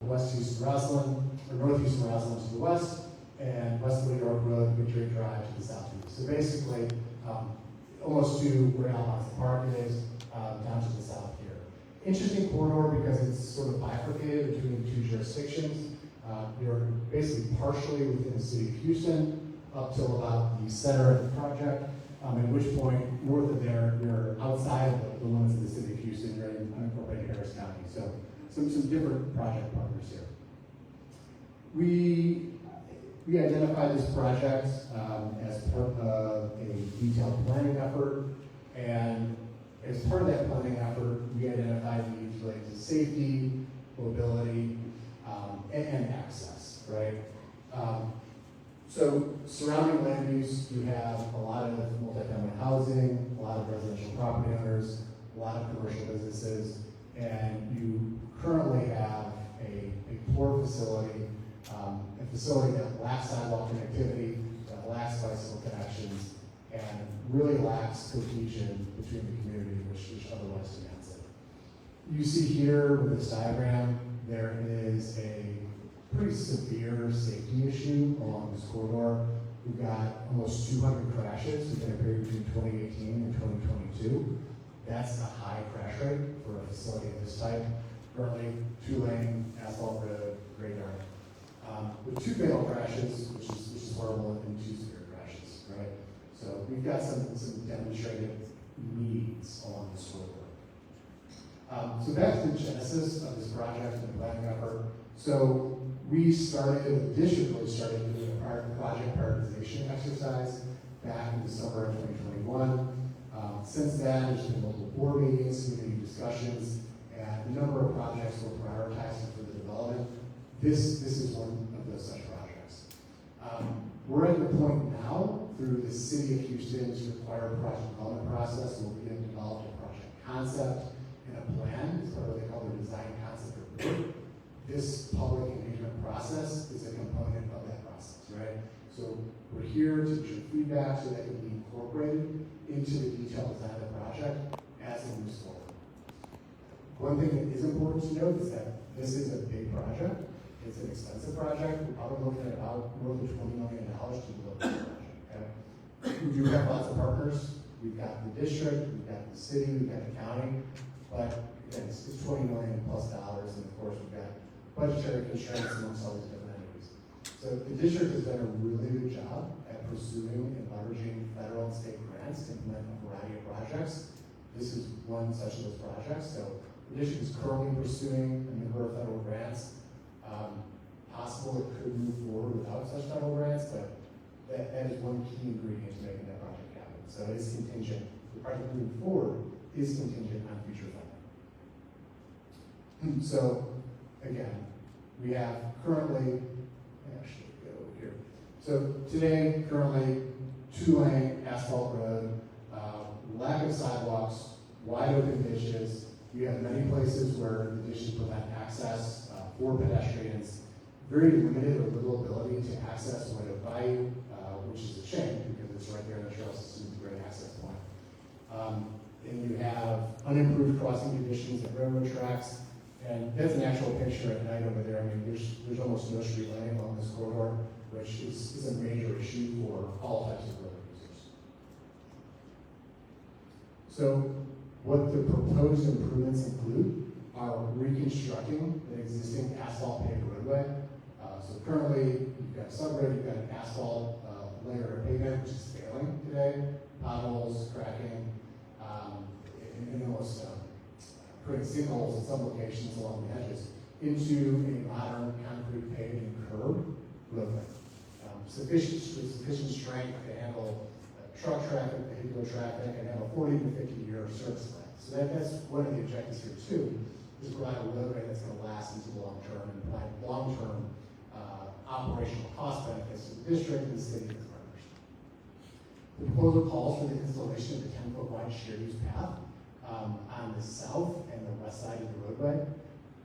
West Houston Roslyn, or North Houston Roslyn to the west, and West Little York Road, Victory Drive to the southeast. So basically, almost to where Alabonson Park is, down to the south here. Interesting corridor because it's sort of bifurcated between the two jurisdictions. You're basically partially within the city of Houston up till about the center of the project, at which point, north of there, you're outside of the limits of the city of Houston, you're in unincorporated Harris County. So some different project partners here. We identified this project as part of a detailed planning effort, and as part of that planning effort, we identified needs related to safety, mobility, and access, right? So surrounding land use, you have a lot of multifamily housing, a lot of residential property owners, a lot of commercial businesses, and you currently have a poor facility, a facility that lacks sidewalk connectivity, that lacks bicycle connections, and really lacks cohesion between the community, which otherwise demands it. You see here with this diagram, there is a pretty severe safety issue along this corridor. We've got almost 200 crashes within a period between 2018 and 2022. That's a high crash rate for a facility of this type. Currently, 2-lane asphalt road, radar. With 2 fatal crashes, which is horrible, and 2 severe crashes, right? So we've got some demonstrated needs along this corridor. So back to the genesis of this project and the planning effort. So the district really started doing a project prioritization exercise back in December of 2021. Since then, there's been multiple board meetings, community discussions, and a number of projects were prioritized for the development. This is one of those such projects. We're at the point now, through the City of Houston's required project development process, where we have developed a project concept and a plan. It's what they call the design concept report. This public engagement process is a component of that process, right? So we're here to get your feedback so that it can be incorporated into the detailed design of the project as it moves forward. One thing that is important to note is that this is a big project. It's an expensive project. We're probably looking at about more than $20 million to build this project, okay? We do have lots of partners. We've got the district, we've got the city, we've got the county, but again, it's $20 million plus, and of course we've got budgetary constraints amongst all these different entities. So the district has done a really good job at pursuing and leveraging federal and state grants to implement a variety of projects. This is one such of those projects. So the district is currently pursuing a number of federal grants. Possible it could move forward without such federal grants, but that is one key ingredient to making that project happen. So it is contingent. The project moving forward is contingent on future funding. So again, we have currently, actually go here. So today, currently, 2-lane asphalt road, lack of sidewalks, wide open ditches. You have many places where the ditches prevent access for pedestrians. Very limited or little ability to access right of bayou, which is a shame because it's right there in the trail system, it's a great access point. And you have unimproved crossing conditions at railroad tracks. And that's an actual picture at night over there. I mean, there's almost no street lighting along this corridor, which is a major issue for all types of road users. So what the proposed improvements include are reconstructing an existing asphalt paved roadway. So currently, you've got a subroad, you've got an asphalt layer of pavement, which is failing today, potholes, cracking, and almost putting sinkholes in some locations along the edges into a modern concrete paved and curb roadway. Sufficient strength to handle truck traffic, vehicular traffic, and have a 40 to 50 year service life. So that's one of the objectives here too, is provide a roadway that's going to last into the long term and provide long-term operational cost benefits to the district and the city and its partners. The proposal calls for the installation of a 10-foot wide shared use path on the south and the west side of the roadway.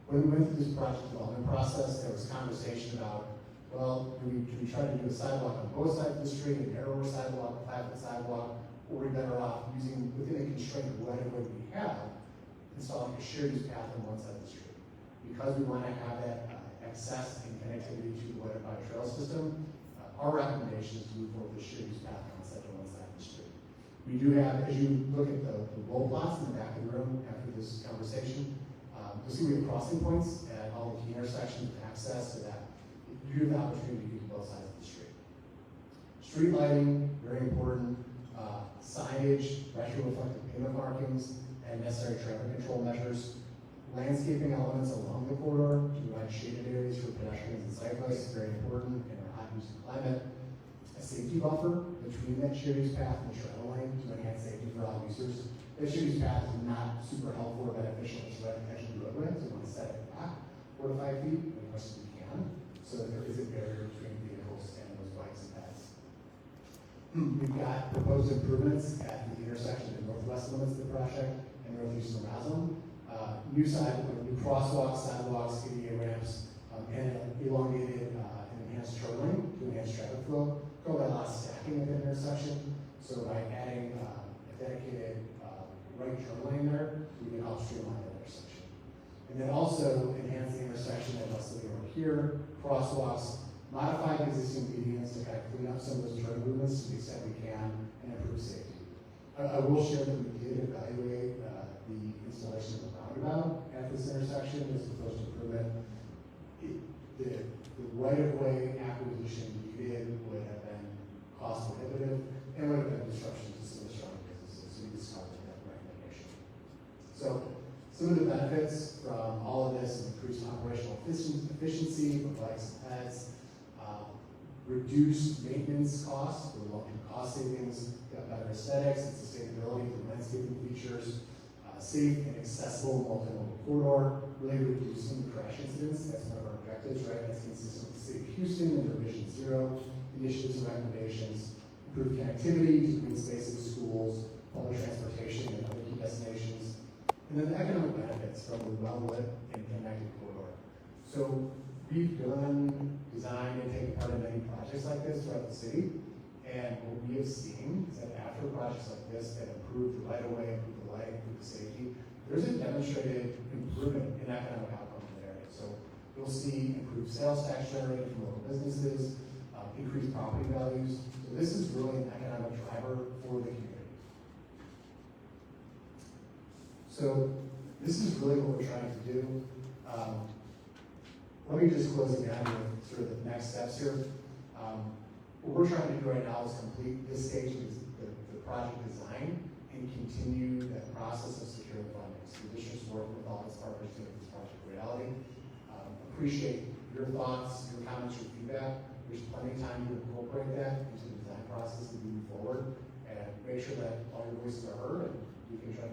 When we went through this project development process, there was conversation about, well, do we try to do a sidewalk on both sides of the street, a narrower sidewalk, a 5-foot sidewalk, or are we better off using, within a constrained right of way we have, installing a shared use path on one side of the street? Because we want to have that accommodations to move forward with the shared use path on one side of the street. We do have, as you look at the roll plots in the back of the room after this conversation, you'll see we have crossing points at all the key intersections with access so that you have the opportunity to use both sides of the street. Street lighting, very important. Signage, retroreflective pavement markings, and necessary traffic control measures. Landscaping elements along the corridor to provide shaded areas for pedestrians and cyclists, very important in our hot use climate. A safety buffer between that shared use path and the travel lane to enhance safety for all users. That shared use path is not super helpful or beneficial. It's right at the edge of the roadway, so we want to set it back 4 to 5 feet as much as we can, so that there is a barrier between vehicles and those bikes and paths. We've got proposed improvements at the intersection of the northwest limits of the project and northeast of Roslyn. New crosswalks, sidewalks, ADA ramps, and elongated enhanced turn lane to enhance traffic flow. Go by a lot of stacking at the intersection. So by adding a dedicated right turn lane there, we can help streamline that intersection. And then also enhance the intersection that was living over here, crosswalks, modify the existing medians to kind of clean up some of those turn movements to the extent we can and improve safety. I will share that we did evaluate the installation of the roundabout at this intersection as opposed to improvement. The right-of-way acquisition needed would have been cost prohibitive and would have been disruption to some of the surrounding businesses, so we discovered that recommendation. So some of the benefits from all of this: increased operational efficiency for bikes and pets, reduced maintenance costs for long-term cost savings, better aesthetics and sustainability through landscaping features, safe and accessible multimodal corridor, really reducing crash incidents. That's one of our objectives, right? That's consistent with the city of Houston and their Vision Zero initiatives and recommendations, improve connectivity to green spaces, schools, public transportation, and other key destinations. And then the economic benefits from the well-lit and connected corridor. So we've designed and taken part in many projects like this throughout the city. And what we have seen is that after projects like this that improve the right-of-way, improve the lighting, improve the safety, there's a demonstrated improvement in economic outcomes in the area. So you'll see improved sales tax generated from local businesses, increased property values. So this is really an economic driver for the community. So this is really what we're trying to do. Let me just close it down with sort of the next steps here. What we're trying to do right now is complete this stage of the project design and continue that process of securing funding. So the district's working with all its partners to make this project a reality. Appreciate your thoughts, your comments, your feedback. There's plenty of time to incorporate that into the design process and move forward, and make sure that all your voices are heard and we can try to